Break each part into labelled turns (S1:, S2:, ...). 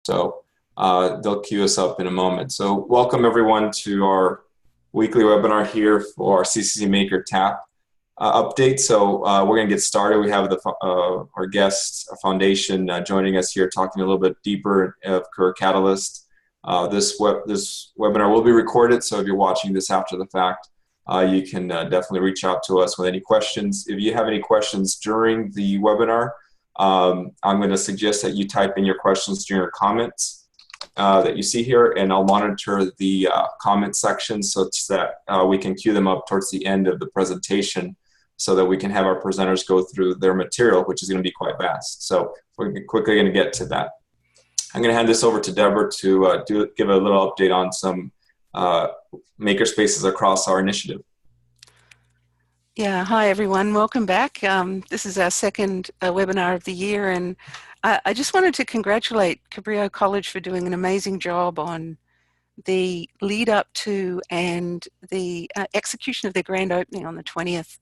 S1: So they'll queue us up in a moment. So welcome everyone to our weekly webinar here for our CCC Maker TAP update. So we're going to get started. We have our guest foundation joining us here, talking a little bit deeper of Career Catalyst. This webinar will be recorded, so if you're watching this after the fact, you can definitely reach out to us with any questions. If you have any questions during the webinar, I'm going to suggest that you type in your questions during your comments that you see here, and I'll monitor the comment section such that we can queue them up towards the end of the presentation so that we can have our presenters go through their material, which is going to be quite vast. So we're quickly going to get to that. I'm going to hand this over to Deborah to give a little update on some makerspaces across our initiative.
S2: Yeah, hi everyone, welcome back. This is our second webinar of the year, and I just wanted to congratulate Cabrillo College for doing an amazing job on the lead up to and the execution of their grand opening on the 20th.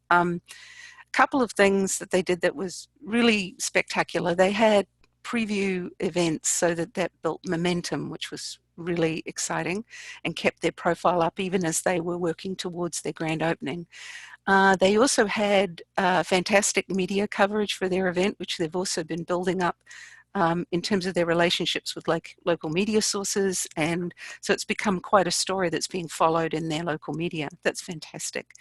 S2: Couple of things that they did that was really spectacular. They had preview events so that built momentum, which was really exciting, and kept their profile up even as they were working towards their grand opening. They also had fantastic media coverage for their event, which they've also been building up in terms of their relationships with local media sources, and so it's become quite a story that's being followed in their local media. That's fantastic.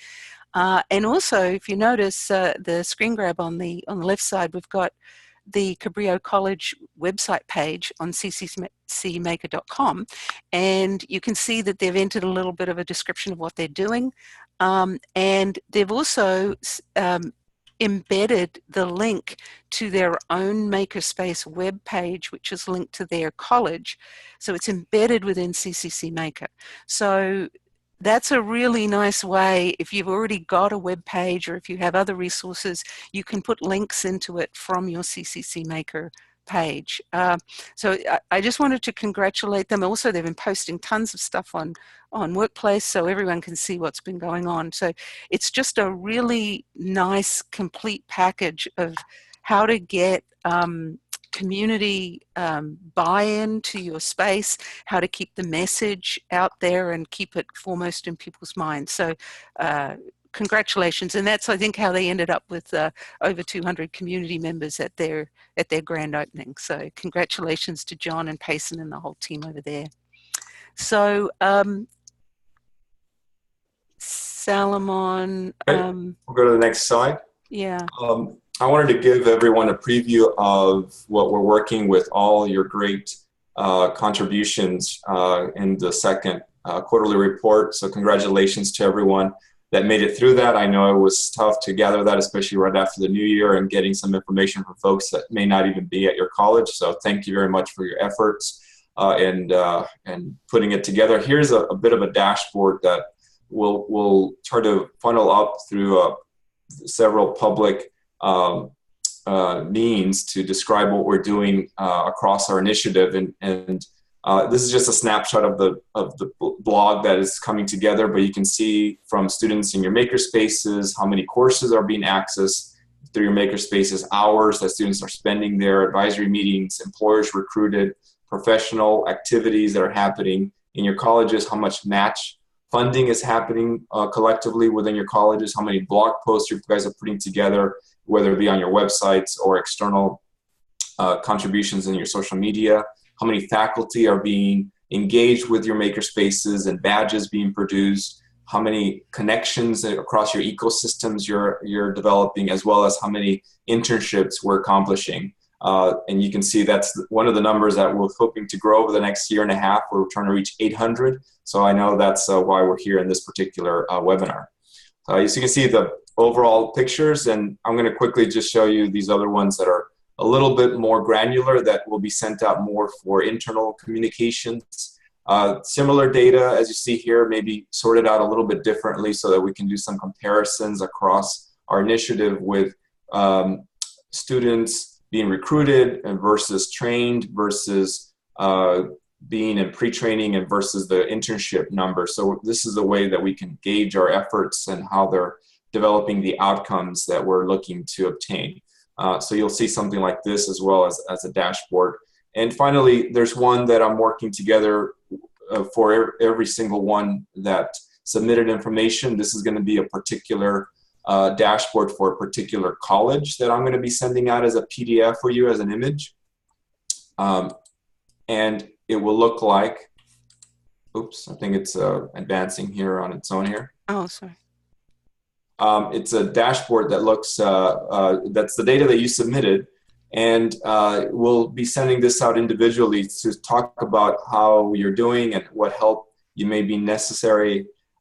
S2: And also, if you notice the screen grab on the left side, we've got the Cabrillo College website page on cccmaker.com, and you can see that they've entered a little bit of a description of what they're doing, and they've also embedded the link to their own Makerspace web page, which is linked to their college, so it's embedded within CCC Maker. So that's a really nice way. If you've already got a web page or if you have other resources, you can put links into it from your CCC Maker page. So I just wanted to congratulate them. Also, they've been posting tons of stuff on Workplace so everyone can see what's been going on. So it's just a really nice, complete package of how to get community buy-in to your space, how to keep the message out there and keep it foremost in people's minds. So congratulations, and that's, I think, how they ended up with over 200 community members at their grand opening. So congratulations to John and Payson and the whole team over there. So Salomon.
S1: We'll go to the next slide.
S2: Yeah.
S1: I wanted to give everyone a preview of what we're working with, all your great contributions in the second quarterly report. So congratulations to everyone that made it through that. I know it was tough to gather that, especially right after the new year, and getting some information from folks that may not even be at your college. So thank you very much for your efforts and putting it together. Here's a bit of a dashboard that we'll try to funnel up through several public means to describe what we're doing across our initiative, and this is just a snapshot of the blog that is coming together, but you can see from students in your makerspaces how many courses are being accessed through your makerspaces, hours that students are spending there, advisory meetings, employers recruited, professional activities that are happening in your colleges, how much match funding is happening collectively within your colleges, how many blog posts you guys are putting together, whether it be on your websites or external contributions in your social media, how many faculty are being engaged with your makerspaces and badges being produced, how many connections across your ecosystems you're developing, as well as how many internships we're accomplishing. And you can see that's one of the numbers that we're hoping to grow over the next year and a half. We're trying to reach 800. So I know that's why we're here in this particular webinar. As you can see the overall pictures, and I'm going to quickly just show you these other ones that are a little bit more granular that will be sent out more for internal communications. Similar data, as you see here, maybe sorted out a little bit differently so that we can do some comparisons across our initiative with students being recruited and versus trained versus being in pre-training and versus the internship number. So this is the way that we can gauge our efforts and how they're developing the outcomes that we're looking to obtain. So you'll see something like this as well as a dashboard. And finally, there's one that I'm working together for every single one that submitted information. This is going to be a particular dashboard for a particular college that I'm going to be sending out as a PDF for you as an image. And it will look like, oops, I think it's advancing here on its own here.
S2: Oh, sorry.
S1: It's a dashboard that looks, that's the data that you submitted, and we'll be sending this out individually to talk about how you're doing and what help you may be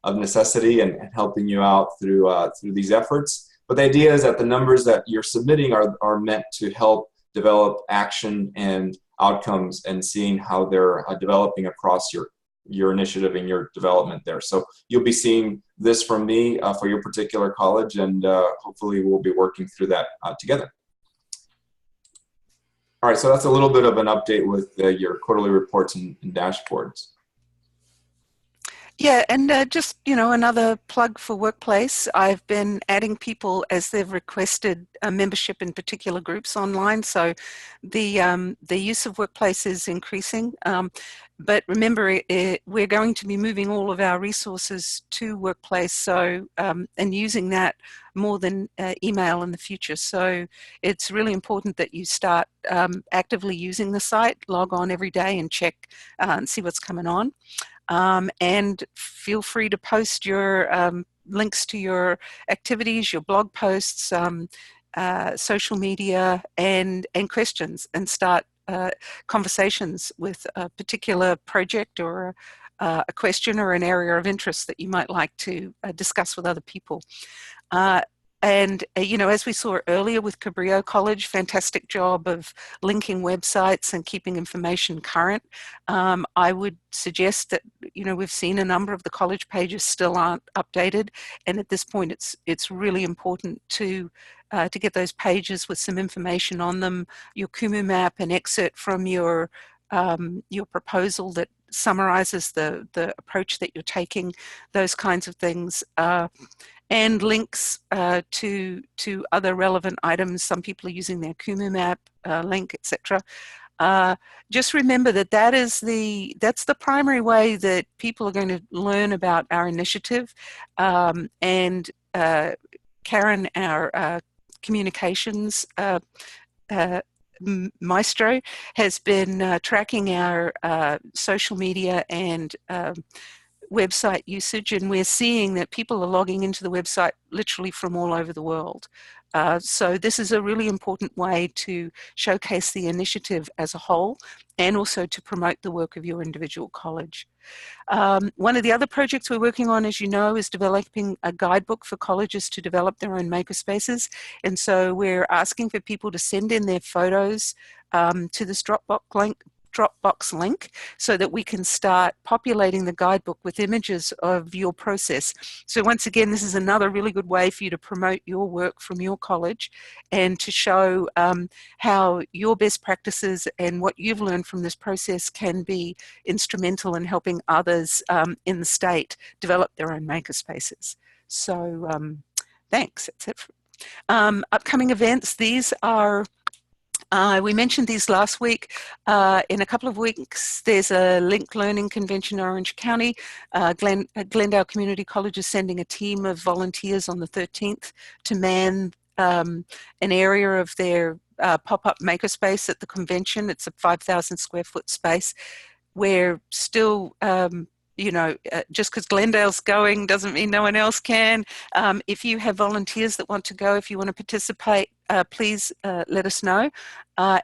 S1: of necessity and helping you out through these efforts. But the idea is that the numbers that you're submitting are meant to help develop action and outcomes and seeing how they're developing across your initiative and your development there. So you'll be seeing this from me for your particular college, and hopefully we'll be working through that together. All right, so that's a little bit of an update with your quarterly reports and dashboards.
S2: Yeah, and just, another plug for Workplace. I've been adding people as they've requested a membership in particular groups online. So the use of Workplace is increasing. But remember, we're going to be moving all of our resources to Workplace, so and using that more than email in the future. So it's really important that you start actively using the site, log on every day and check and see what's coming on. And feel free to post your links to your activities, your blog posts, social media, and questions, and start conversations with a particular project or a question or an area of interest that you might like to discuss with other people. And, as we saw earlier with Cabrillo College, fantastic job of linking websites and keeping information current. I would suggest that, we've seen a number of the college pages still aren't updated. And at this point, it's really important to get those pages with some information on them, your Kumu map, an excerpt from your proposal that summarizes the approach that you're taking, those kinds of things. And links to other relevant items. Some people are using their Kumu map link, etc. Just remember that's the primary way that people are going to learn about our initiative. And Karen, our communications maestro, has been tracking our social media and website usage, and we're seeing that people are logging into the website literally from all over the world. So this is a really important way to showcase the initiative as a whole and also to promote the work of your individual college. One of the other projects we're working on, as you know, is developing a guidebook for colleges to develop their own makerspaces. And so we're asking for people to send in their photos to this Dropbox link so that we can start populating the guidebook with images of your process. So once again, this is another really good way for you to promote your work from your college and to show how your best practices and what you've learned from this process can be instrumental in helping others in the state develop their own makerspaces. So thanks. That's it. Upcoming events, these are we mentioned these last week. In a couple of weeks, there's a linked learning convention in Orange County. Glendale Community College is sending a team of volunteers on the 13th to man an area of their pop-up makerspace at the convention. It's a 5,000 square foot space. We're still just because Glendale's going doesn't mean no one else can. If you have volunteers that want to go, if you want to participate, please let us know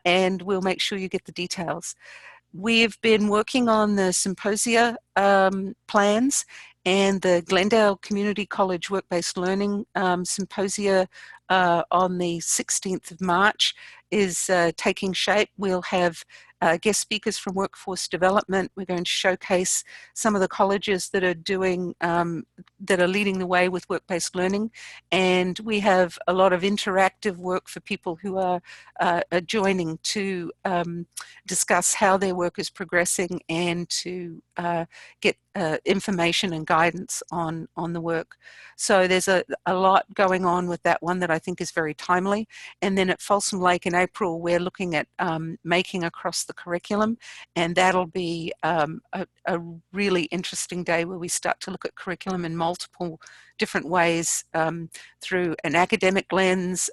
S2: and we'll make sure you get the details. We've been working on the symposia plans, and the Glendale Community College Work-Based Learning Symposia on the 16th of March is taking shape. We'll have guest speakers from workforce development. We're going to showcase some of the colleges that are doing, that are leading the way with work-based learning. And we have a lot of interactive work for people who are joining to discuss how their work is progressing and to get information and guidance on the work. So there's a lot going on with that one that I think is very timely. And then at Folsom Lake in April, we're looking at making across the the curriculum, and that'll be a really interesting day where we start to look at curriculum in multiple different ways, through an academic lens,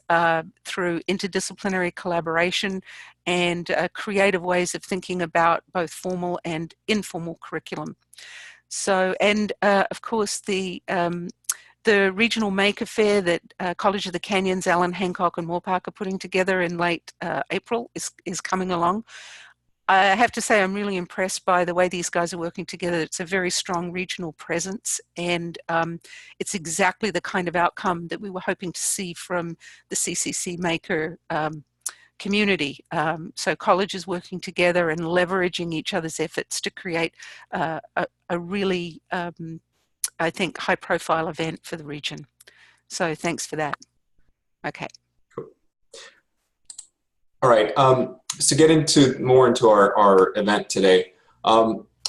S2: through interdisciplinary collaboration, and creative ways of thinking about both formal and informal curriculum. So, and of course, the Regional Maker Fair that College of the Canyons, Allen Hancock and Moorpark are putting together in late April is coming along. I have to say I'm really impressed by the way these guys are working together. It's a very strong regional presence, and it's exactly the kind of outcome that we were hoping to see from the CCC Maker community. So colleges working together and leveraging each other's efforts to create a really, I think, high-profile event for the region. So thanks for that. Okay.
S1: Cool. All right. So get more into our event today.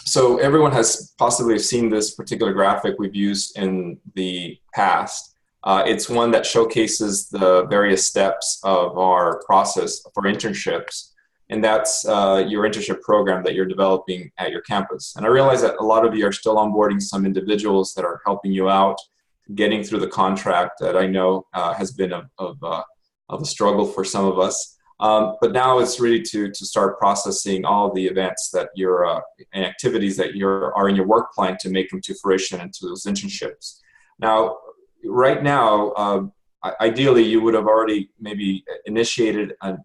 S1: So everyone has possibly seen this particular graphic we've used in the past. It's one that showcases the various steps of our process for internships, and that's your internship program that you're developing at your campus. And I realize that a lot of you are still onboarding some individuals that are helping you out, getting through the contract that I know has been of a struggle for some of us. But now it's really to start processing all the events that and activities that are in your work plan to make them to fruition into those internships. Now, right now, ideally, you would have already maybe initiated a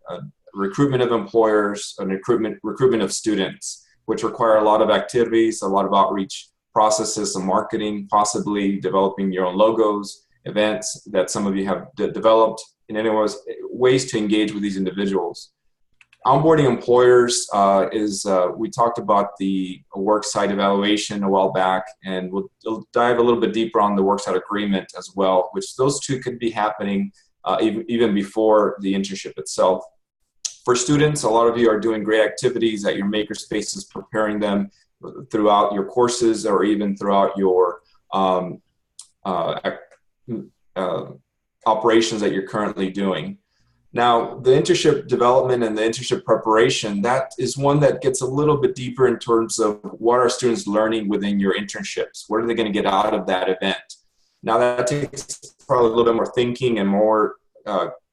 S1: recruitment of employers, and recruitment of students, which require a lot of activities, a lot of outreach processes, some marketing, possibly developing your own logos, events that some of you have developed, in any ways to engage with these individuals. Onboarding employers we talked about the worksite evaluation a while back, and we'll dive a little bit deeper on the worksite agreement as well, which those two could be happening even before the internship itself. For students, a lot of you are doing great activities at your makerspaces, preparing them throughout your courses or even throughout your operations that you're currently doing. Now, the internship development and the internship preparation, that is one that gets a little bit deeper in terms of what are students learning within your internships? What are they going to get out of that event? Now, that takes probably a little bit more thinking and more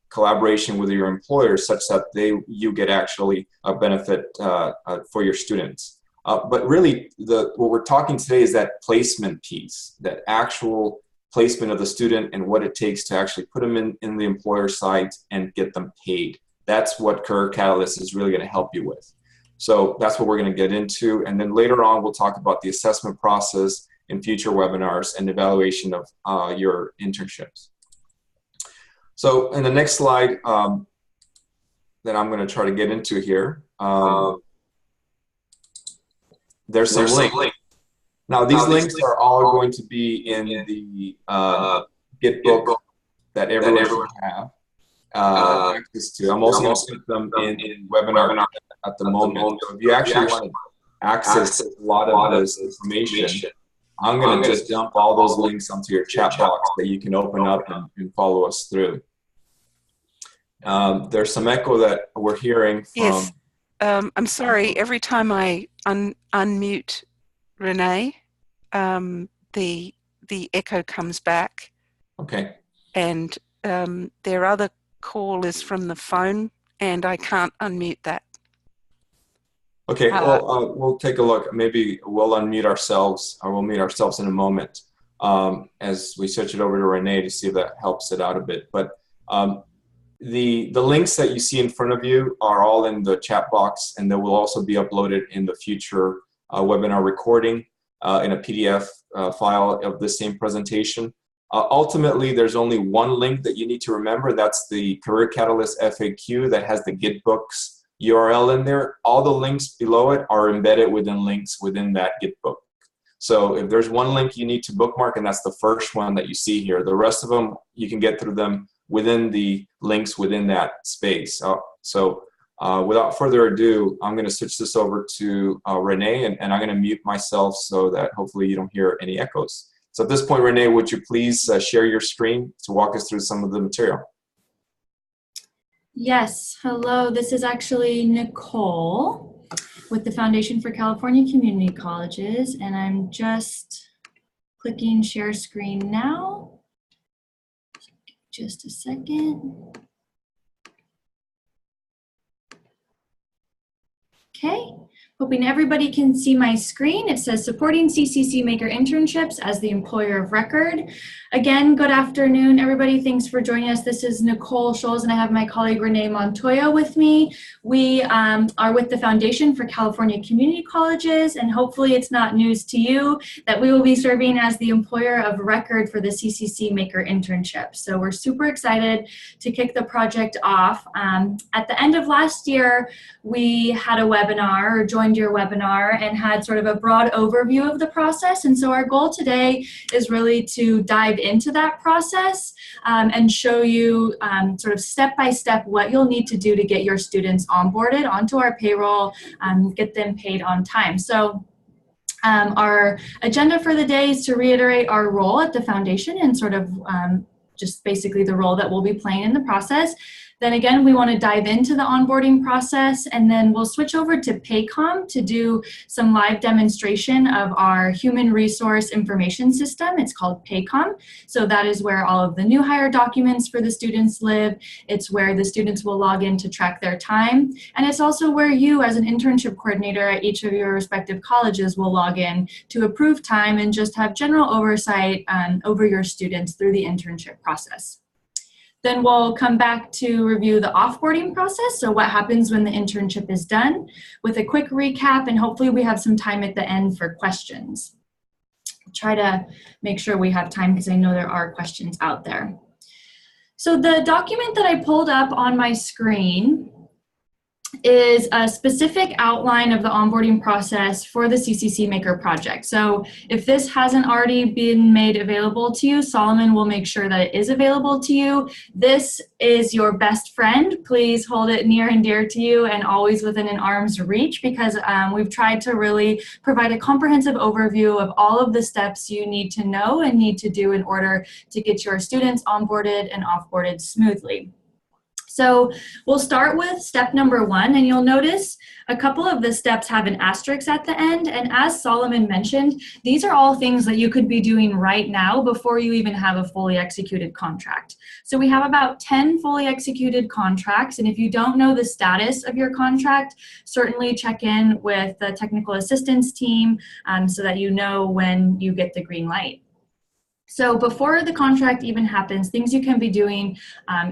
S1: collaboration with your employers, such that you get actually a benefit for your students. But really, what we're talking today is that placement piece, that actual placement of the student and what it takes to actually put them in the employer side and get them paid. That's what Career Catalyst is really going to help you with. So that's what we're going to get into. And then later on, we'll talk about the assessment process in future webinars and evaluation of your internships. So in the next slide that I'm going to try to get into here, there's some links. Now, these links are all going to be in the Git book that everyone should have access to. I'm also going to put them in webinar at the moment. So if you actually want to access a lot of this information, I'm going to just dump all those links onto your chat box that you can open up and follow us through. There's some echo that we're hearing from...
S2: Yes, I'm sorry. Every time I unmute Renee, the echo comes back.
S1: Okay.
S2: And their other call is from the phone, and I can't unmute that.
S1: Okay, well, we'll take a look. Maybe we'll unmute ourselves, or we'll mute ourselves in a moment as we switch it over to Renee to see if that helps it out a bit. But the links that you see in front of you are all in the chat box, and they will also be uploaded in the future webinar recording in a PDF file of the same presentation. Ultimately, there's only one link that you need to remember. That's the Career Catalyst FAQ that has the Gitbooks URL in there. All the links below it are embedded within links within that Gitbook. So if there's one link you need to bookmark, and that's the first one that you see here, the rest of them, you can get through them within the links within that space. Without further ado, I'm going to switch this over to Renee, and I'm going to mute myself so that hopefully you don't hear any echoes. So at this point, Renee, would you please share your screen to walk us through some of the material?
S3: Yes, hello, this is actually Nicole. with the Foundation for California Community Colleges, and I'm just clicking share screen now. Just a second. Okay, hoping everybody can see my screen. It says supporting CCC Maker internships as the employer of record. Again, good afternoon, everybody. Thanks for joining us. This is Nicole Scholes, and I have my colleague Renee Montoya with me. We are with the Foundation for California Community Colleges, and hopefully it's not news to you that we will be serving as the employer of record for the CCC Maker internship. So we're super excited to kick the project off. At the end of last year, we had a webinar, or joined your webinar, and had sort of a broad overview of the process. And so our goal today is really to dive into that process and show you sort of step by step what you'll need to do to get your students onboarded onto our payroll, get them paid on time. So our agenda for the day is to reiterate our role at the foundation and sort of just basically the role that we'll be playing in the process. Then again, we want to dive into the onboarding process, and then we'll switch over to Paycom to do some live demonstration of our human resource information system. It's called Paycom. So that is where all of the new hire documents for the students live. It's where the students will log in to track their time. And it's also where you, as an internship coordinator at each of your respective colleges, will log in to approve time and just have general oversight over your students through the internship process. Then we'll come back to review the offboarding process, so what happens when the internship is done, with a quick recap, and hopefully we have some time at the end for questions. I'll try to make sure we have time because I know there are questions out there. So the document that I pulled up on my screen is a specific outline of the onboarding process for the CCC Maker project. So if this hasn't already been made available to you, Solomon will make sure that it is available to you. This is your best friend. Please hold it near and dear to you and always within an arm's reach, because we've tried to really provide a comprehensive overview of all of the steps you need to know and need to do in order to get your students onboarded and offboarded smoothly. So we'll start with step number 1, and you'll notice a couple of the steps have an asterisk at the end. And as Solomon mentioned, these are all things that you could be doing right now before you even have a fully executed contract. So we have about 10 fully executed contracts, and if you don't know the status of your contract, certainly check in with the technical assistance team so that you know when you get the green light. So before the contract even happens, things you can be doing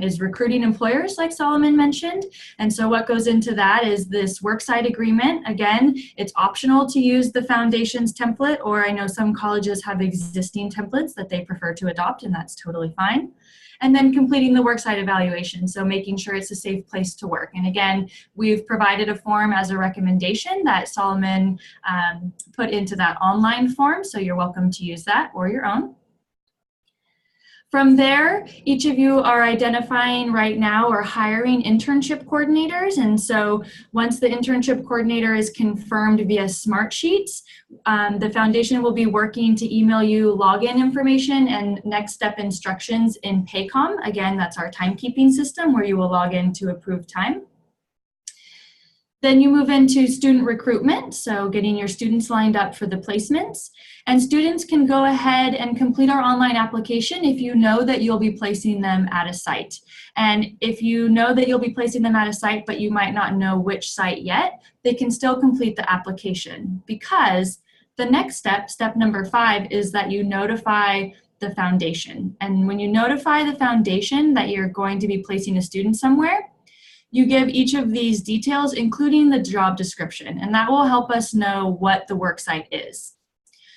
S3: is recruiting employers, like Solomon mentioned. And so what goes into that is this worksite agreement. Again, it's optional to use the foundation's template, or I know some colleges have existing templates that they prefer to adopt, and that's totally fine. And then completing the worksite evaluation, so making sure it's a safe place to work. And again, we've provided a form as a recommendation that Solomon put into that online form, so you're welcome to use that or your own. From there, each of you are identifying right now or hiring internship coordinators. And so once the internship coordinator is confirmed via Smartsheets, the foundation will be working to email you login information and next step instructions in Paycom. Again, that's our timekeeping system where you will log in to approve time. Then you move into student recruitment, so getting your students lined up for the placements. And students can go ahead and complete our online application if you know that you'll be placing them at a site. And if you know that you'll be placing them at a site, but you might not know which site yet, they can still complete the application, because the next step, step number 5, is that you notify the foundation. And when you notify the foundation that you're going to be placing a student somewhere, you give each of these details, including the job description, and that will help us know what the worksite is.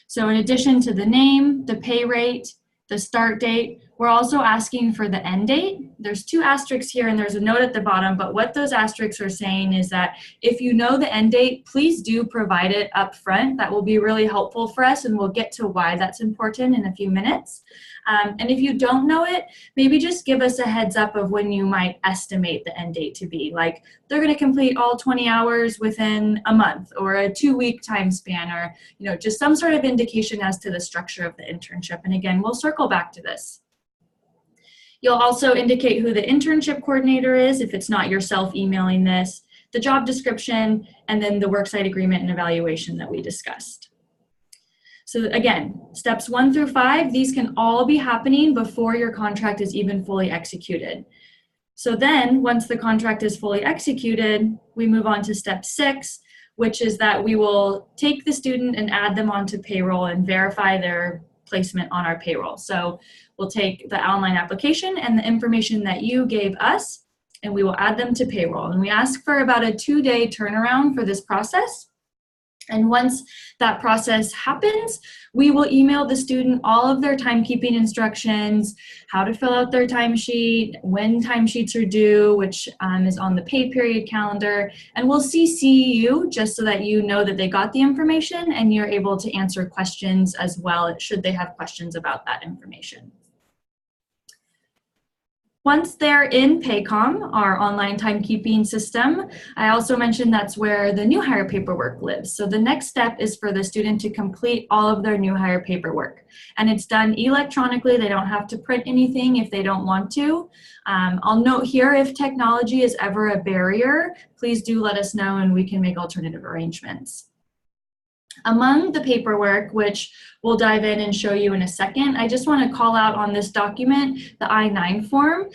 S3: So in addition to the name, the pay rate, the start date, we're also asking for the end date. There's 2 asterisks here and there's a note at the bottom, but what those asterisks are saying is that if you know the end date, please do provide it up front. That will be really helpful for us, and we'll get to why that's important in a few minutes. And if you don't know it, maybe just give us a heads up of when you might estimate the end date to be. Like, they're going to complete all 20 hours within a month, or a 2-week time span, or just some sort of indication as to the structure of the internship. And again, we'll circle back to this. You'll also indicate who the internship coordinator is if it's not yourself emailing this. the job description, and then the worksite agreement and evaluation that we discussed. So again, steps 1 through 5, these can all be happening before your contract is even fully executed. So then once the contract is fully executed, we move on to step 6, which is that we will take the student and add them onto payroll and verify their placement on our payroll. So we'll take the online application and the information that you gave us, and we will add them to payroll. And we ask for about a 2-day turnaround for this process. And once that process happens, we will email the student all of their timekeeping instructions, how to fill out their timesheet, when timesheets are due, which is on the pay period calendar, and we'll CC you just so that you know that they got the information and you're able to answer questions as well, should they have questions about that information. Once they're in Paycom, our online timekeeping system, I also mentioned that's where the new hire paperwork lives. So the next step is for the student to complete all of their new hire paperwork. And it's done electronically. They don't have to print anything if they don't want to. I'll note here, if technology is ever a barrier, please do let us know and we can make alternative arrangements. Among the paperwork, which we'll dive in and show you in a second, I just want to call out on this document, the I-9 form.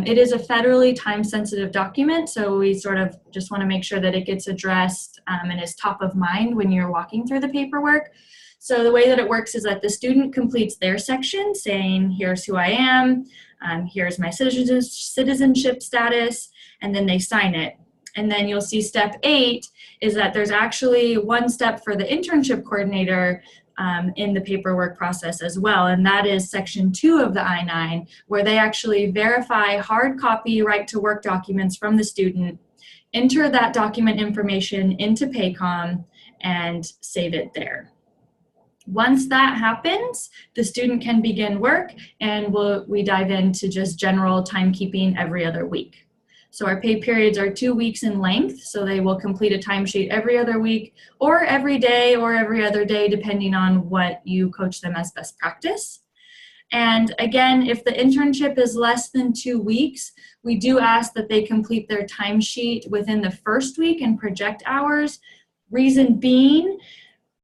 S3: It is a federally time-sensitive document, so we sort of just want to make sure that it gets addressed and is top of mind when you're walking through the paperwork. So the way that it works is that the student completes their section saying, here's who I am, here's my citizenship status, and then they sign it. And then you'll see step 8 is that there's actually one step for the internship coordinator in the paperwork process as well, and that is section 2 of the I-9, where they actually verify hard copy right to work documents from the student, enter that document information into Paycom, and save it there. Once that happens, the student can begin work, and we dive into just general timekeeping every other week. So our pay periods are 2 weeks in length, so they will complete a timesheet every other week or every day or every other day, depending on what you coach them as best practice. And again, if the internship is less than 2 weeks, we do ask that they complete their timesheet within the first week and project hours. Reason being,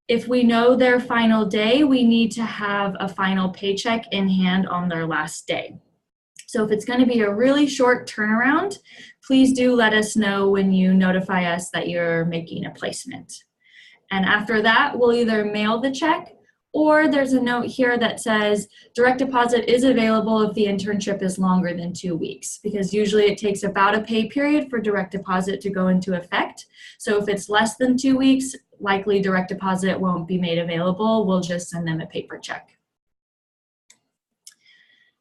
S3: if we know their final day, we need to have a final paycheck in hand on their last day. So if it's going to be a really short turnaround, please do let us know when you notify us that you're making a placement. And after that, we'll either mail the check, or there's a note here that says direct deposit is available if the internship is longer than 2 weeks, because usually it takes about a pay period for direct deposit to go into effect. So if it's less than 2 weeks, likely direct deposit won't be made available. We'll just send them a paper check.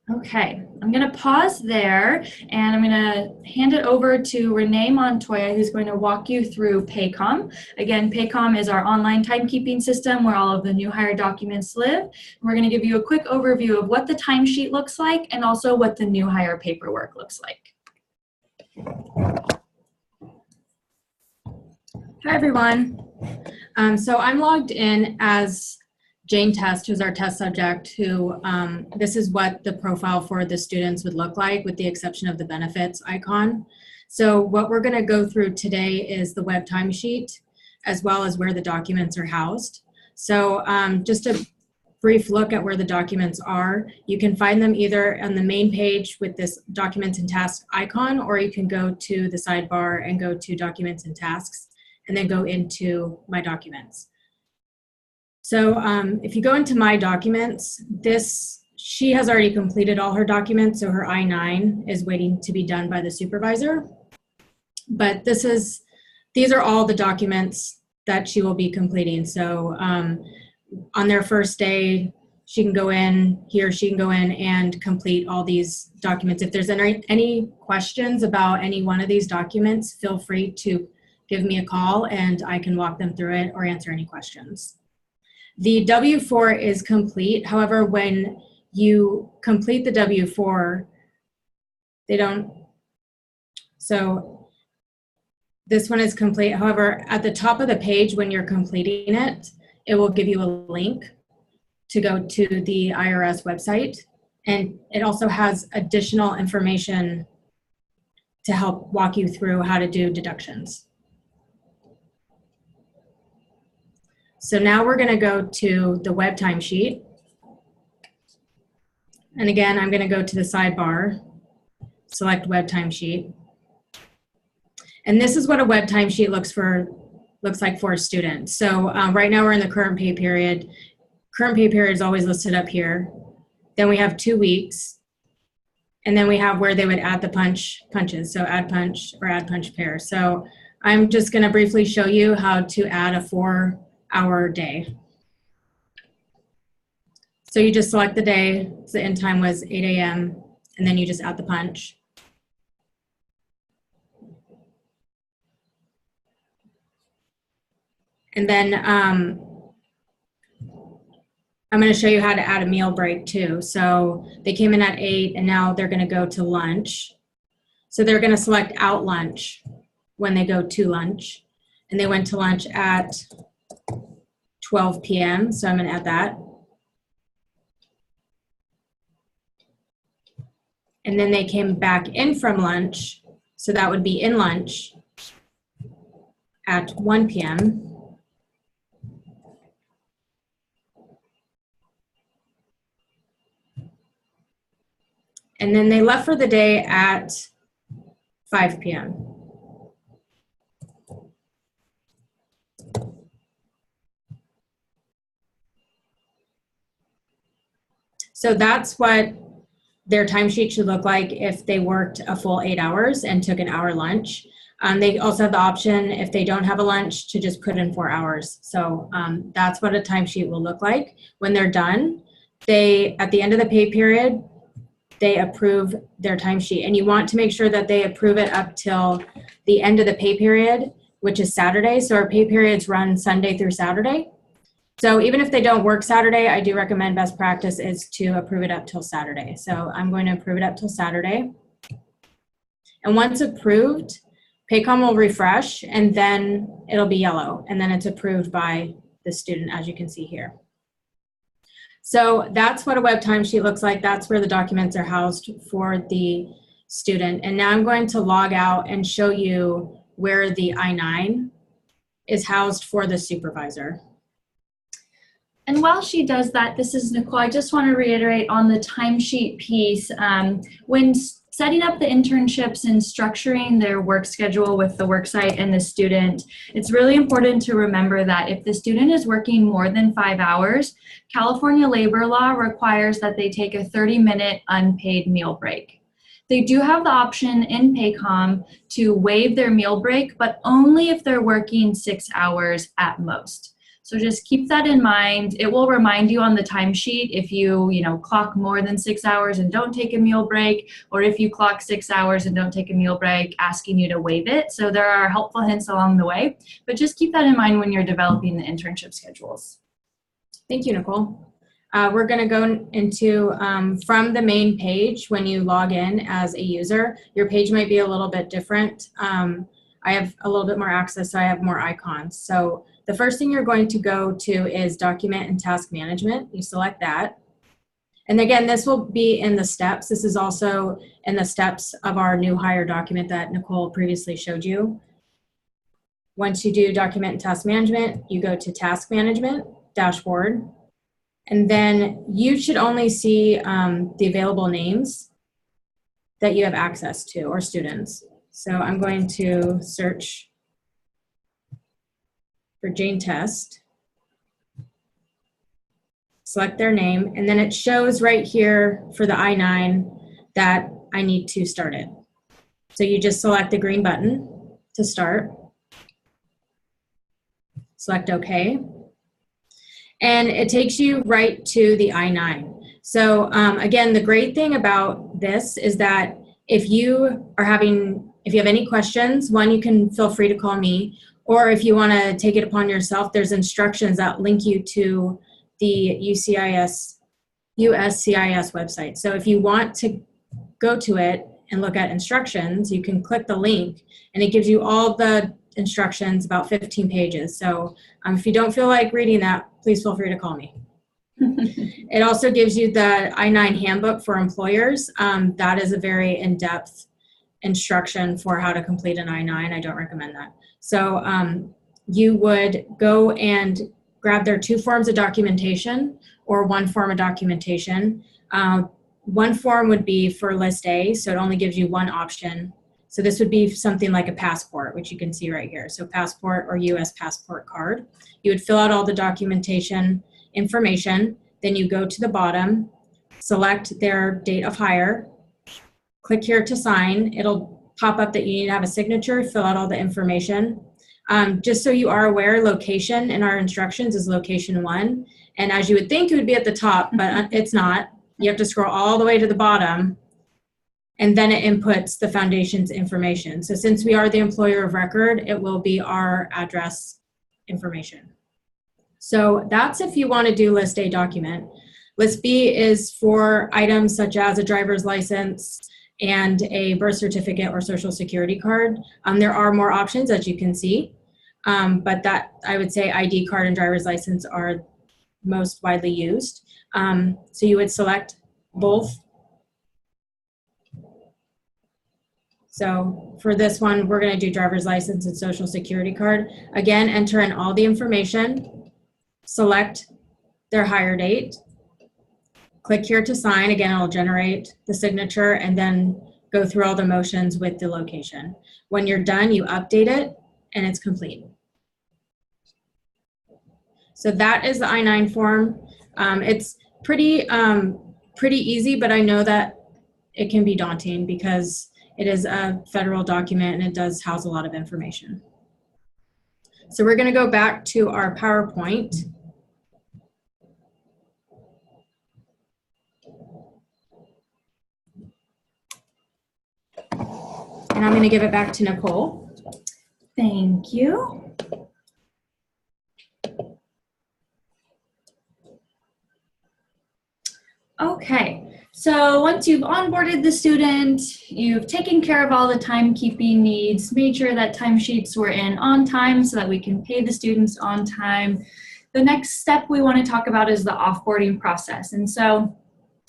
S3: Okay, I'm going to pause there, and I'm going to hand it over to Renee Montoya, who's going to walk you through Paycom. Again, Paycom is our online timekeeping system where all of the new hire documents live. We're going to give you a quick overview of what the timesheet looks like and also what the new hire paperwork looks like.
S4: Hi, everyone. So I'm logged in as Jane Test, who's our test subject, who this is what the profile for the students would look like with the exception of the benefits icon. So what we're going to go through today is the web timesheet as well as where the documents are housed. So just a brief look at where the documents are. You can find them either on the main page with this documents and tasks icon, or you can go to the sidebar and go to documents and tasks and then go into my documents. So if you go into my documents, she has already completed all her documents, so her I-9 is waiting to be done by the supervisor. But these are all the documents that she will be completing. So on their first day, she can go in, he or she can go in and complete all these documents. If there's any questions about any one of these documents, feel free to give me a call and I can walk them through it or answer any questions. The W-4 is complete. However, when you complete the W-4, so this one is complete. However, at the top of the page when you're completing it, it will give you a link to go to the IRS website. And it also has additional information to help walk you through how to do deductions. So now we're going to go to the web timesheet. And again, I'm going to go to the sidebar, select web timesheet. And this is what a web timesheet looks like for a student. So right now we're in the current pay period. Current pay period is always listed up here. Then we have 2 weeks. And then we have where they would add the punches. So add punch or add punch pair. So I'm just going to briefly show you how to add a 4-hour day. So you just select the day. So the end time was 8 a.m. And then you just add the punch. And then I'm going to show you how to add a meal break too. So they came in at 8 and now they're going to go to lunch. So they're going to select out lunch when they go to lunch. And they went to lunch at 12 p.m. So I'm going to add that. And then they came back in from lunch. So that would be in lunch at 1 p.m. And then they left for the day at 5 p.m. So that's what their timesheet should look like if they worked a full 8 hours and took an hour lunch. They also have the option, if they don't have a lunch, to just put in 4 hours. So that's what a timesheet will look like. When they're done, at the end of the pay period, they approve their timesheet. And you want to make sure that they approve it up till the end of the pay period, which is Saturday. So our pay periods run Sunday through Saturday. So even if they don't work Saturday, I do recommend best practice is to approve it up till Saturday. So I'm going to approve it up till Saturday. And once approved, Paycom will refresh and then it'll be yellow. And then it's approved by the student, as you can see here. So that's what a web timesheet looks like. That's where the documents are housed for the student. And now I'm going to log out and show you where the I-9 is housed for the supervisor.
S3: And while she does that, this is Nicole, I just want to reiterate on the timesheet piece. When setting up the internships and structuring their work schedule with the worksite and the student, it's really important to remember that if the student is working more than 5 hours, California labor law requires that they take a 30-minute unpaid meal break. They do have the option in Paycom to waive their meal break, but only if they're working 6 hours at most. So just keep that in mind. It will remind you on the timesheet if you clock more than 6 hours and don't take a meal break, or if you clock 6 hours and don't take a meal break, asking you to waive it. So there are helpful hints along the way, but just keep that in mind when you're developing the internship schedules.
S4: Thank you, Nicole. We're going to go into, from the main page, when you log in as a user, your page might be a little bit different. I have a little bit more access, so I have more icons. So the first thing you're going to go to is Document and Task Management. You select that. And again, this will be in the steps. This is also in the steps of our new hire document that Nicole previously showed you. Once you do Document and Task Management, you go to Task Management, Dashboard. And then you should only see the available names that you have access to, or students. So I'm going to search for Jane Test, select their name, and then it shows right here for the I-9 that I need to start it. So you just select the green button to start, select OK, and it takes you right to the I-9. So again, the great thing about this is that if you have any questions, one, you can feel free to call me, or if you want to take it upon yourself, there's instructions that link you to the USCIS website. So if you want to go to it and look at instructions, you can click the link and it gives you all the instructions, about 15 pages. So if you don't feel like reading that, please feel free to call me. It also gives you the I-9 handbook for employers. That is a very in-depth instruction for how to complete an I-9. I don't recommend that. So you would go and grab their 2 forms of documentation or 1 form of documentation. One form would be for list A, so it only gives you 1 option. So this would be something like a passport, which you can see right here. So passport or US passport card. You would fill out all the documentation information, then you go to the bottom, select their date of hire, click here to sign. It'll pop up that you need to have a signature, fill out all the information. Just so you are aware, location in our instructions is location 1. And as you would think it would be at the top, but it's not. You have to scroll all the way to the bottom, and then it inputs the foundation's information. So since we are the employer of record, it will be our address information. So that's if you want to do list A document. List B is for items such as a driver's license and a birth certificate or social security card. There are more options, as you can see, but that, I would say, ID card and driver's license are most widely used. So you would select both. So for this one, we're going to do driver's license and social security card. Again, enter in all the information, select their hire date, click here to sign. Again, it'll generate the signature and then go through all the motions with the location. When you're done, you update it and it's complete. So that is the I-9 form. It's pretty easy, but I know that it can be daunting because it is a federal document and it does house a lot of information. So we're going to go back to our PowerPoint. And I'm going to give it back to Nicole.
S3: Thank you. Okay, so once you've onboarded the student, you've taken care of all the timekeeping needs, made sure that timesheets were in on time so that we can pay the students on time. The next step we want to talk about is the offboarding process. And so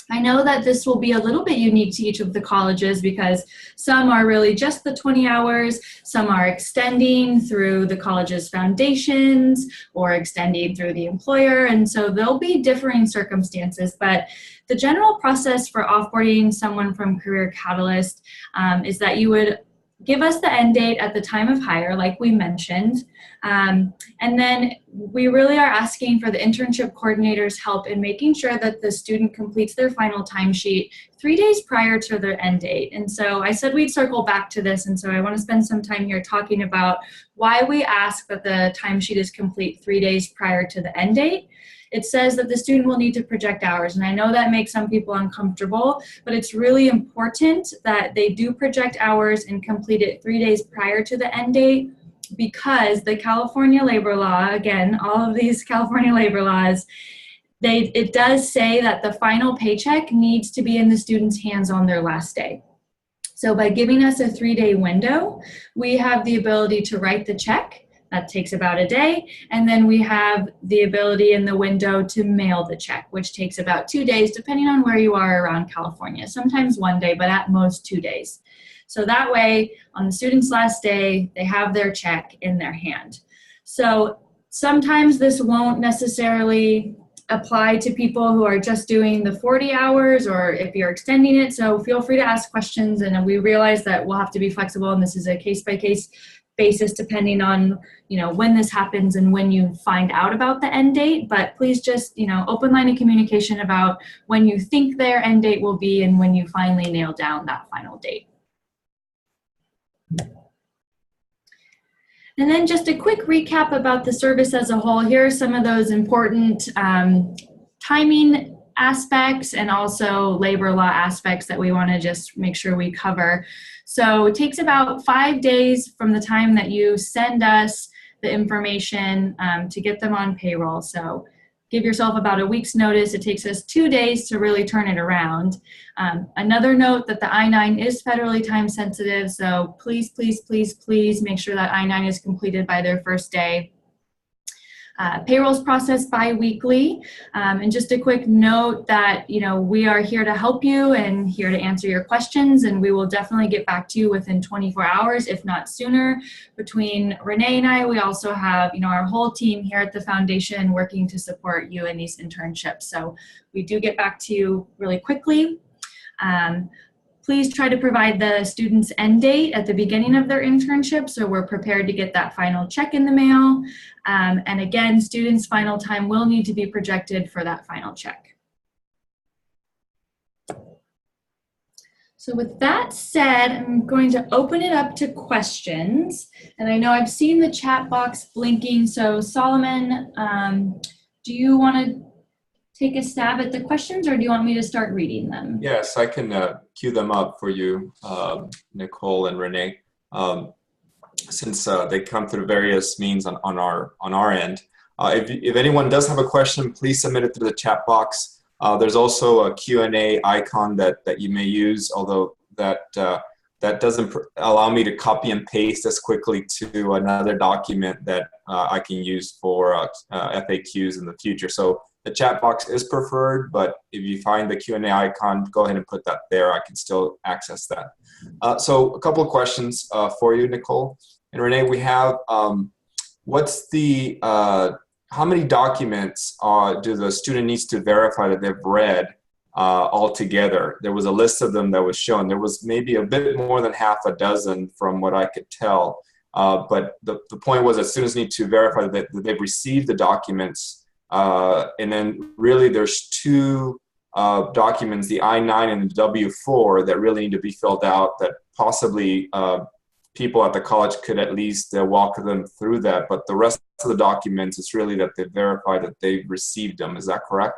S3: I know that this will be a little bit unique to each of the colleges because some are really just the 20 hours, some are extending through the college's foundations or extending through the employer, and so there'll be differing circumstances, but the general process for offboarding someone from Career Catalyst is that you would give us the end date at the time of hire, like we mentioned, and then we really are asking for the internship coordinator's help in making sure that the student completes their final timesheet 3 days prior to their end date. And so I said we'd circle back to this, and so I want to spend some time here talking about why we ask that the timesheet is complete 3 days prior to the end date. It says that the student will need to project hours, and I know that makes some people uncomfortable, but it's really important that they do project hours and complete it 3 days prior to the end date, because the California labor law, again, all of these California labor laws, it does say that the final paycheck needs to be in the student's hands on their last day. So by giving us a 3-day window, we have the ability to write the check. That takes about a day, and then we have the ability in the window to mail the check, which takes about 2 days, depending on where you are around California. Sometimes 1 day, but at most 2 days. So that way, on the student's last day, they have their check in their hand. So sometimes this won't necessarily apply to people who are just doing the 40 hours or if you're extending it. So feel free to ask questions, and we realize that we'll have to be flexible, and this is a case-by-case basis depending on, when this happens and when you find out about the end date. But please just, open line of communication about when you think their end date will be and when you finally nail down that final date. And then just a quick recap about the service as a whole. Here are some of those important timing aspects and also labor law aspects that we want to just make sure we cover. So it takes about 5 days from the time that you send us the information to get them on payroll. So give yourself about a week's notice. It takes us 2 days to really turn it around. Another note that the I-9 is federally time sensitive, so please, please, please, please make sure that I-9 is completed by their first day. Payroll's processed bi-weekly. And just a quick note that, we are here to help you and here to answer your questions, and we will definitely get back to you within 24 hours, if not sooner. Between Renee and I, we also have, our whole team here at the foundation working to support you in these internships. So we do get back to you really quickly. Please try to provide the student's end date at the beginning of their internship so we're prepared to get that final check in the mail. And again, students' final time will need to be projected for that final check. So with that said, I'm going to open it up to questions. And I know I've seen the chat box blinking. So Solomon, do you want to take a stab at the questions, or do you want me to start reading them?
S1: Yes, I can queue them up for you, Nicole and Renee, since they come through various means on our end. If anyone does have a question, please submit it through the chat box. There's also a Q&A icon that you may use, although that doesn't allow me to copy and paste as quickly to another document that I can use for FAQs in the future. So the chat box is preferred, but if you find the Q&A icon, go ahead and put that there. I can still access that. So a couple of questions for you, Nicole and Renee. We have, what's the, how many documents do the student needs to verify that they've read altogether? There was a list of them that was shown. There was maybe a bit more than half a dozen from what I could tell. But the point was that students need to verify that they've received the documents. And then really there's two documents, the I-9 and the W-4, that really need to be filled out, that possibly people at the college could at least walk them through that. But the rest of the documents, it's really that they verify that they've received them. Is that correct?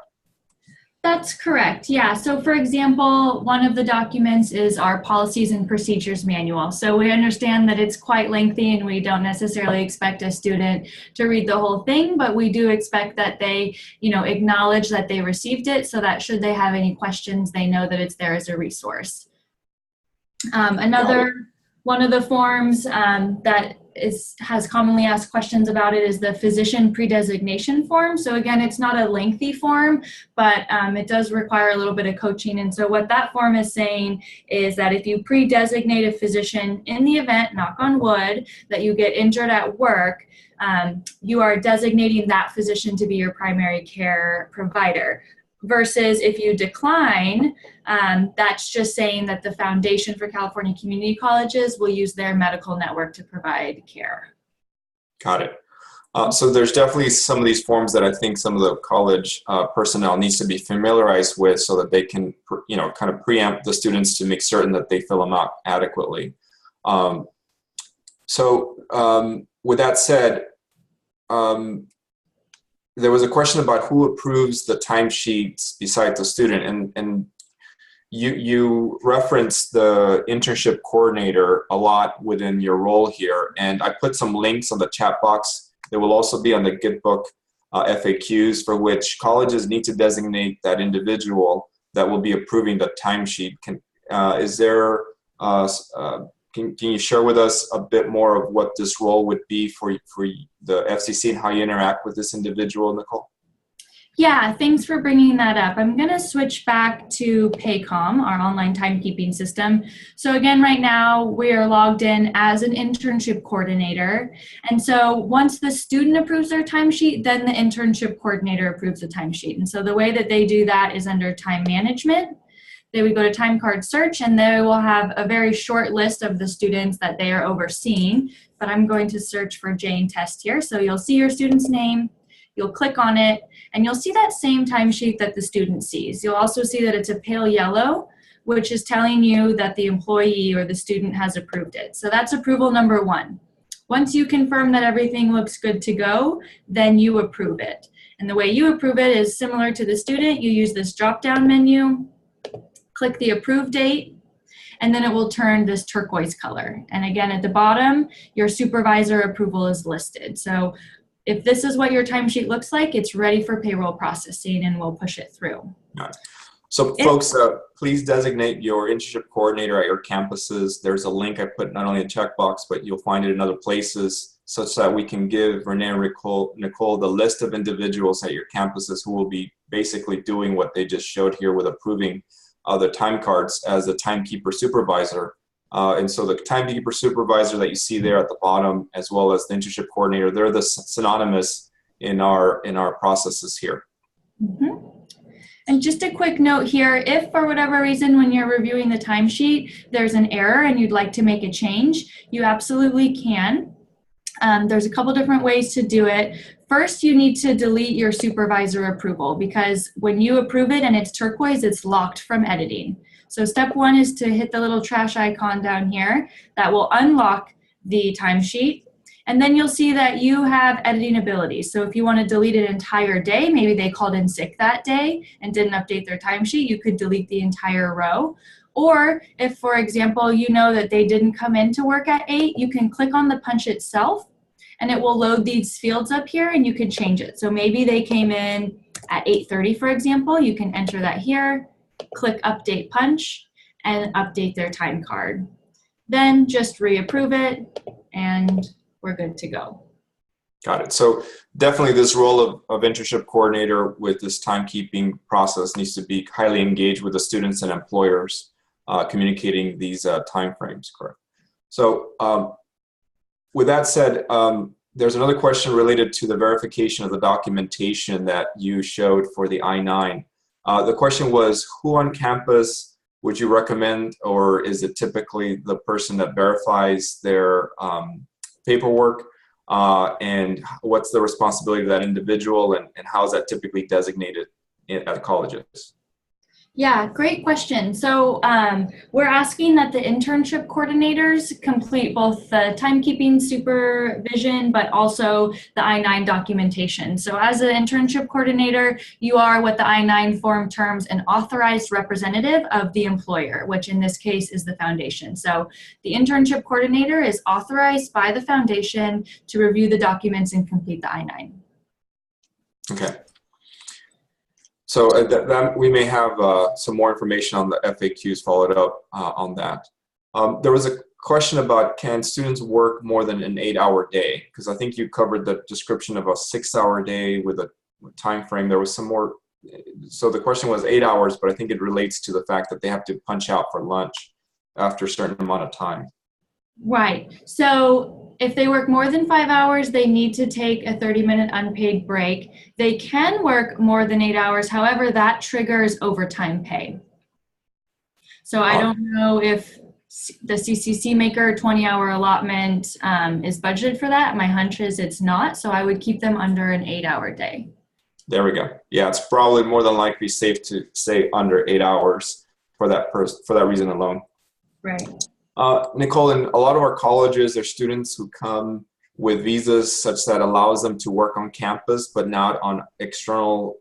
S3: That's correct. Yeah. So for example, one of the documents is our policies and procedures manual. So we understand that it's quite lengthy and we don't necessarily expect a student to read the whole thing, but we do expect that they, acknowledge that they received it so that should they have any questions, they know that it's there as a resource. One of the forms that has commonly asked questions about it is the physician pre-designation form. So again, it's not a lengthy form, but it does require a little bit of coaching. And so what that form is saying is that if you pre-designate a physician in the event, knock on wood, that you get injured at work, you are designating that physician to be your primary care provider. Versus if you decline, that's just saying that the Foundation for California Community Colleges will use their medical network to provide care. Got it.
S1: So there's definitely some of these forms that I think some of the college personnel needs to be familiarized with so that they can, kind of preempt the students to make certain that they fill them out adequately. With that said, there was a question about who approves the timesheets besides the student, and you referenced the internship coordinator a lot within your role here, and I put some links on the chat box. There will also be on the Gitbook FAQs for which colleges need to designate that individual that will be approving the timesheet. Can you share with us a bit more of what this role would be for the FCC and how you interact with this individual, Nicole?
S3: Yeah, thanks for bringing that up. I'm going to switch back to Paycom, our online timekeeping system. So again, right now we are logged in as an internship coordinator. And so once the student approves their timesheet, then the internship coordinator approves the timesheet. And so the way that they do that is under time management. They would go to time card search and they will have a very short list of the students that they are overseeing. But I'm going to search for Jane Test here. So you'll see your student's name, you'll click on it, and you'll see that same timesheet that the student sees. You'll also see that it's a pale yellow, which is telling you that the employee or the student has approved it. So that's approval number one. Once you confirm that everything looks good to go, then you approve it. And the way you approve it is similar to the student. You use this drop-down menu, click the approve date, and then it will turn this turquoise color. And again, at the bottom, your supervisor approval is listed. So if this is what your timesheet looks like, it's ready for payroll processing and we'll push it through.
S1: Right. So folks, please designate your internship coordinator at your campuses. There's a link I put not only in the checkbox, but you'll find it in other places such that we can give Renee and Nicole the list of individuals at your campuses who will be basically doing what they just showed here with approving the time cards as a timekeeper supervisor. And so the timekeeper supervisor that you see there at the bottom, as well as the internship coordinator, they're the synonymous in our processes here.
S3: Mm-hmm. And just a quick note here, if for whatever reason when you're reviewing the timesheet, there's an error and you'd like to make a change, you absolutely can. There's a couple different ways to do it. First, you need to delete your supervisor approval, because when you approve it and it's turquoise, it's locked from editing. So step one is to hit the little trash icon down here. That will unlock the timesheet. And then you'll see that you have editing ability. So if you want to delete an entire day, maybe they called in sick that day and didn't update their timesheet, you could delete the entire row. Or if, for example, you know that they didn't come in to work at 8, you can click on the punch itself and it will load these fields up here and you can change it. So maybe they came in at 8:30, for example, you can enter that here, click update punch and update their time card. Then just reapprove it and we're good to go.
S1: Got it. So definitely this role of internship coordinator with this timekeeping process needs to be highly engaged with the students and employers, communicating these time frames, correct? So with that said, there's another question related to the verification of the documentation that you showed for the I-9. The question was, who on campus would you recommend, or is it typically the person that verifies their paperwork? And what's the responsibility of that individual, and how is that typically designated at colleges?
S3: Yeah, great question. So we're asking that the internship coordinators complete both the timekeeping supervision, but also the I-9 documentation. So as an internship coordinator, you are what the I-9 form terms an authorized representative of the employer, which in this case is the foundation. So the internship coordinator is authorized by the foundation to review the documents and complete the I-9.
S1: Okay. So that we may have some more information on the FAQs followed up on that. There was a question about, can students work more than an 8-hour day? Because I think you covered the description of a 6-hour day with a time frame. There was some more. So the question was 8 hours, but I think it relates to the fact that they have to punch out for lunch after a certain amount of time.
S3: Right. So if they work more than 5 hours, they need to take a 30-minute unpaid break. They can work more than 8 hours. However, that triggers overtime pay. So I don't know if the CCC Maker 20-hour allotment is budgeted for that. My hunch is it's not. So I would keep them under an 8-hour day.
S1: There we go. Yeah, it's probably more than likely safe to say under 8 hours for that reason alone.
S3: Right.
S1: Nicole, in a lot of our colleges, there are students who come with visas such that allows them to work on campus, but not on external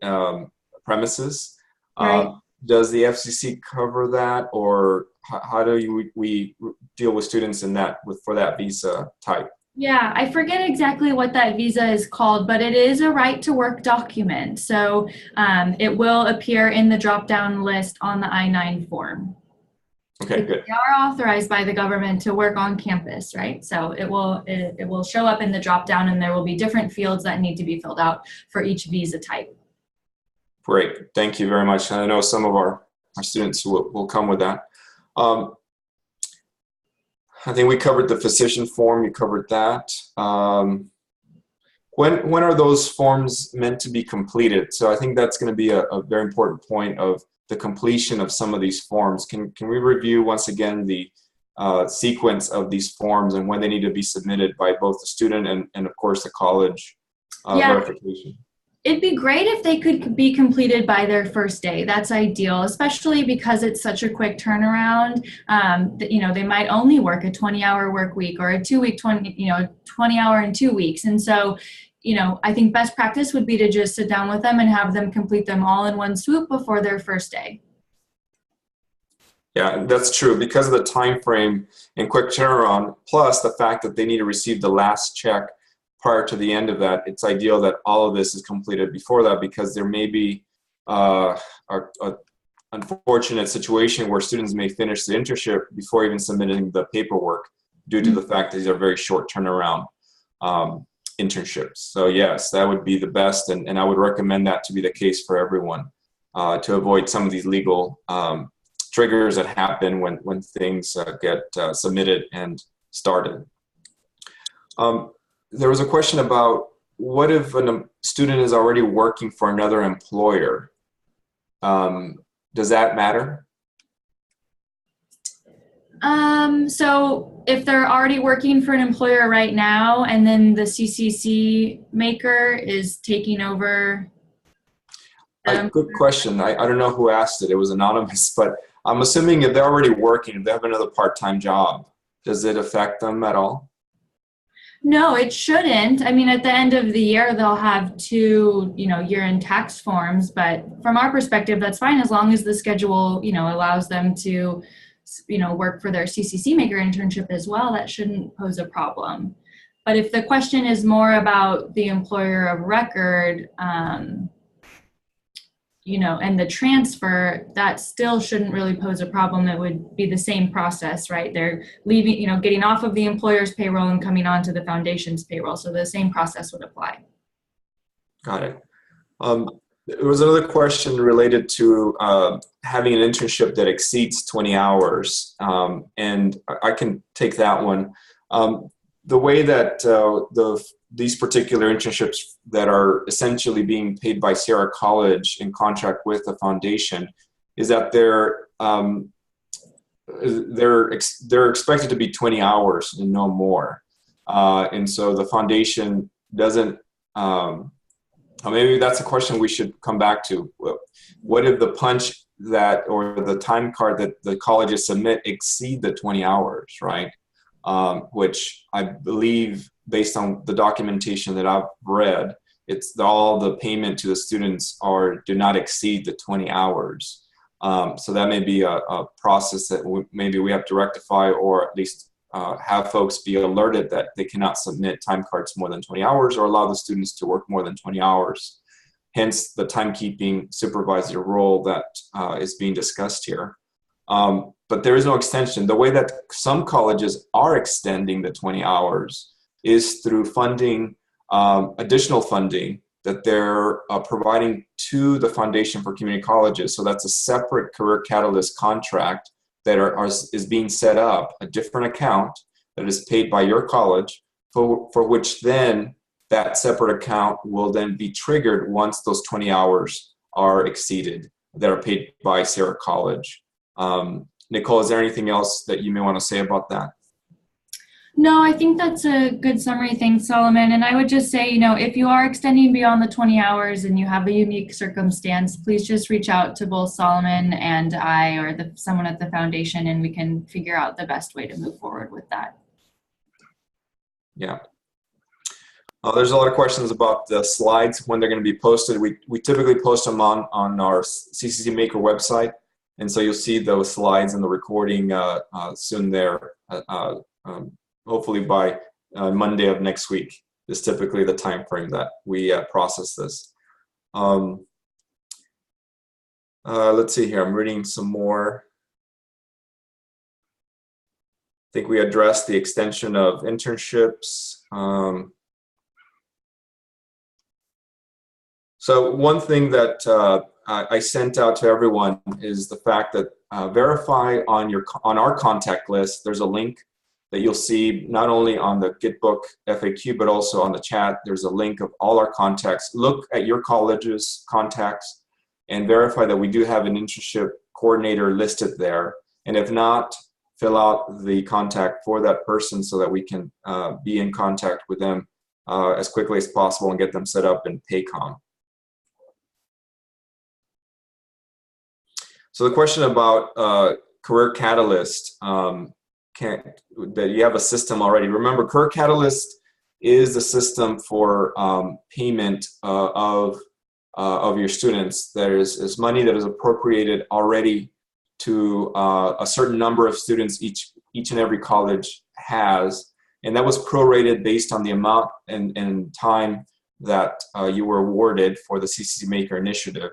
S1: premises.
S3: Right.
S1: Does the FCC cover that, or how do we deal with students in that for that visa type?
S3: Yeah, I forget exactly what that visa is called, but it is a right to work document. So it will appear in the drop-down list on the I-9 form.
S1: Okay, good.
S3: They are authorized by the government to work on campus, right? So it will show up in the drop-down, and there will be different fields that need to be filled out for each visa type.
S1: Great, thank you very much. I know some of our students will come with that. I think we covered the physician form. You covered that. When are those forms meant to be completed? So I think that's going to be a very important point of the completion of some of these forms. Can we review once again the sequence of these forms and when they need to be submitted by both the student and of course the college verification?
S3: It'd be great if they could be completed by their first day. That's ideal, especially because it's such a quick turnaround. They might only work a 20-hour work week or a 2-week 20-hour in 2 weeks. And so, I think best practice would be to just sit down with them and have them complete them all in one swoop before their first day.
S1: Yeah, that's true. Because of the time frame and quick turnaround, plus the fact that they need to receive the last check prior to the end of that, it's ideal that all of this is completed before that, because there may be an unfortunate situation where students may finish the internship before even submitting the paperwork due to the fact that these are very short turnaround. internships. So yes, that would be the best, and I would recommend that to be the case for everyone, to avoid some of these legal triggers that happen when things get submitted and started. There was a question about, what if a student is already working for another employer? Does that matter?
S3: So if they're already working for an employer right now, and then the CCC Maker is taking over.
S1: Good question. I don't know who asked it. It was anonymous, but I'm assuming if they're already working, if they have another part-time job, does it affect them at all?
S3: No, it shouldn't. I mean, at the end of the year, they'll have two, year-end tax forms, but from our perspective, that's fine as long as the schedule, allows them to, work for their CCC Maker internship as well. That shouldn't pose a problem. But if the question is more about the employer of record, and the transfer, that still shouldn't really pose a problem. It would be the same process, right? They're leaving, getting off of the employer's payroll and coming onto the foundation's payroll. So the same process would apply.
S1: Got it. There was another question related to having an internship that exceeds 20 hours. And I can take that one. The way that these particular internships that are essentially being paid by Sierra College in contract with the foundation is that they're expected to be 20 hours and no more. And so the foundation doesn't, maybe that's a question we should come back to. What if the punch or the time card that the colleges submit exceed the 20 hours, right? Which I believe, based on the documentation that I've read, it's all the payment to the students do not exceed the 20 hours. So that may be a process that maybe we have to rectify, or at least have folks be alerted that they cannot submit time cards more than 20 hours or allow the students to work more than 20 hours. Hence the timekeeping supervisor role that is being discussed here. But there is no extension. The way that some colleges are extending the 20 hours is through funding, additional funding that they're providing to the Foundation for Community Colleges. So that's a separate Career Catalyst contract that is being set up, a different account that is paid by your college, for which then that separate account will then be triggered once those 20 hours are exceeded that are paid by Sierra College. Nicole, is there anything else that you may want to say about that?
S3: No, I think that's a good summary. Thanks, Solomon. And I would just say, if you are extending beyond the 20 hours and you have a unique circumstance, please just reach out to both Solomon and I, or someone at the foundation, and we can figure out the best way to move forward with that.
S1: Yeah. There's a lot of questions about the slides, when they're going to be posted. We typically post them on our CCC Maker website. And so you'll see those slides and the recording soon there. Hopefully by Monday of next week is typically the time frame that we process this. Let's see here. I'm reading some more. I think we addressed the extension of internships. So one thing that I sent out to everyone is the fact that verify on our contact list. There's a link that you'll see not only on the Gitbook FAQ, but also on the chat. There's a link of all our contacts. Look at your college's contacts and verify that we do have an internship coordinator listed there. And if not, fill out the contact for that person so that we can be in contact with them as quickly as possible and get them set up in Paycom. So the question about Career Catalyst, that you have a system already. Remember, Career Catalyst is the system for payment of your students. There is money that is appropriated already to a certain number of students each and every college has, and that was prorated based on the amount and time that you were awarded for the CCC Maker initiative.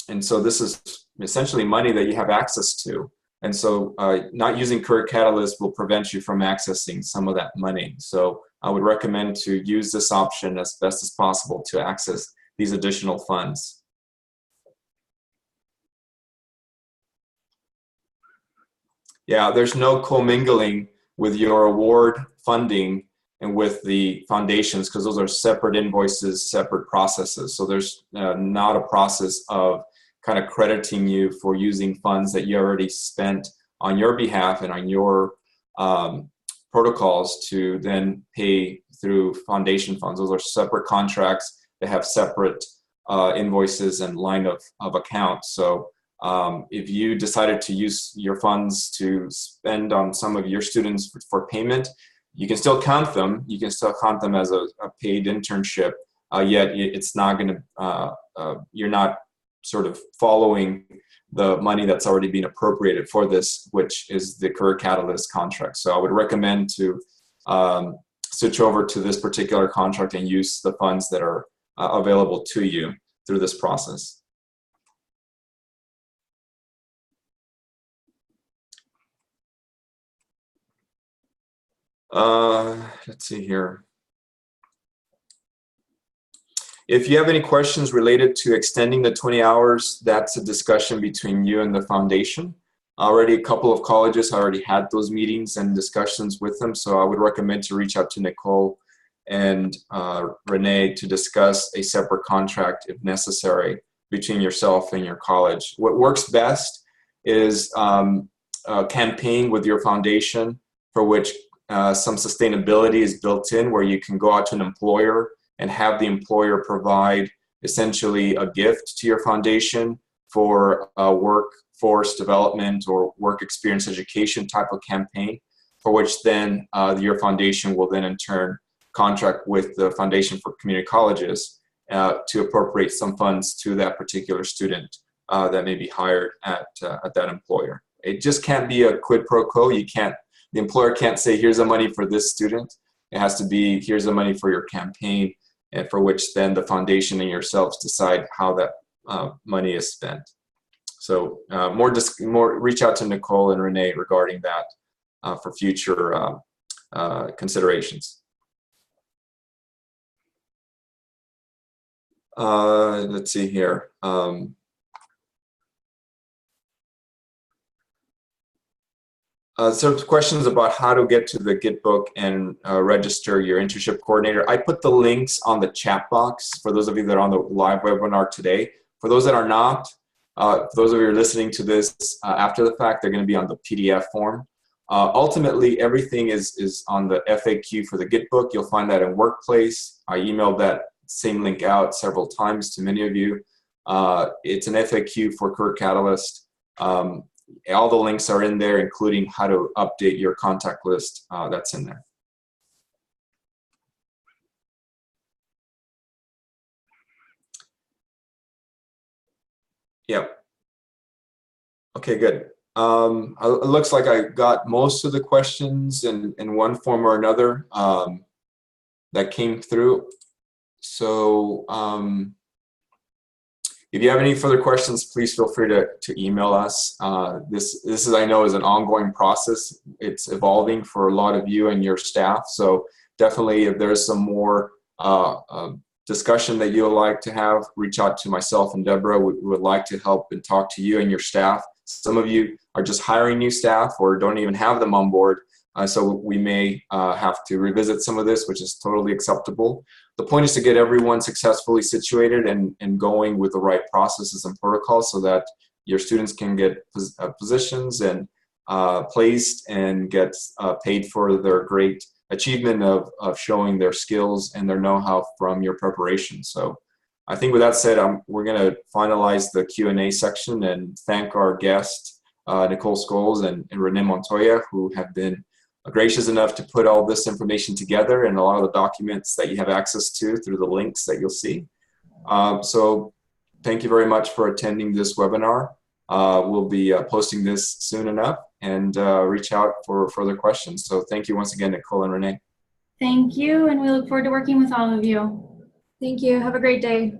S1: And so this is essentially money that you have access to. And so not using Career Catalyst will prevent you from accessing some of that money. So I would recommend to use this option as best as possible to access these additional funds. Yeah, there's no commingling with your award funding and with the foundations, because those are separate invoices, separate processes. So there's not a process of kind of crediting you for using funds that you already spent on your behalf and on your protocols to then pay through foundation funds. Those are separate contracts. They have separate invoices and line of accounts. So if you decided to use your funds to spend on some of your students for payment, you can still count them. You can still count them as a paid internship, yet it's not going to, you're not sort of following the money that's already been appropriated for this, which is the Career Catalyst contract. So I would recommend to switch over to this particular contract and use the funds that are available to you through this process. Let's see here. If you have any questions related to extending the 20 hours, that's a discussion between you and the foundation. Already a couple of colleges already had those meetings and discussions with them, so I would recommend to reach out to Nicole and Renee to discuss a separate contract if necessary between yourself and your college. What works best is campaign with your foundation, for which some sustainability is built in, where you can go out to an employer and have the employer provide essentially a gift to your foundation for a workforce development or work experience education type of campaign, for which then your foundation will then in turn contract with the Foundation for Community Colleges to appropriate some funds to that particular student that may be hired at that employer. It just can't be a quid pro quo. You can't, the employer can't say, here's the money for this student. It has to be, here's the money for your campaign, and for which then the foundation and yourselves decide how that money is spent. So reach out to Nicole and Renee regarding that for future considerations. Let's see here. So questions about how to get to the Gitbook and register your internship coordinator. I put the links on the chat box for those of you that are on the live webinar today. For those that are not, for those of you who are listening to this after the fact, they're going to be on the PDF form. Ultimately, everything is on the FAQ for the Gitbook. You'll find that in Workplace. I emailed that same link out several times to many of you. It's an FAQ for Career Catalyst. All the links are in there, including how to update your contact list. That's in there. Yep. Okay, good. It looks like I got most of the questions in one form or another that came through. So if you have any further questions, please feel free to email us. This is, I know, is an ongoing process. It's evolving for a lot of you and your staff. So definitely, if there's some more discussion that you would like to have, reach out to myself and Deborah. We would like to help and talk to you and your staff. Some of you are just hiring new staff or don't even have them on board. So we may have to revisit some of this, which is totally acceptable. The point is to get everyone successfully situated and going with the right processes and protocols so that your students can get positions and placed and get paid for their great achievement of showing their skills and their know-how from your preparation. So I think with that said, we're going to finalize the Q&A section and thank our guests, Nicole Scholes and Renee Montoya, who have been gracious enough to put all this information together and a lot of the documents that you have access to through the links that you'll see. So thank you very much for attending this webinar. We'll be posting this soon enough, and reach out for further questions. So thank you once again, Nicole and Renee.
S3: Thank you, and we look forward to working with all of you.
S4: Thank you. Have a great day.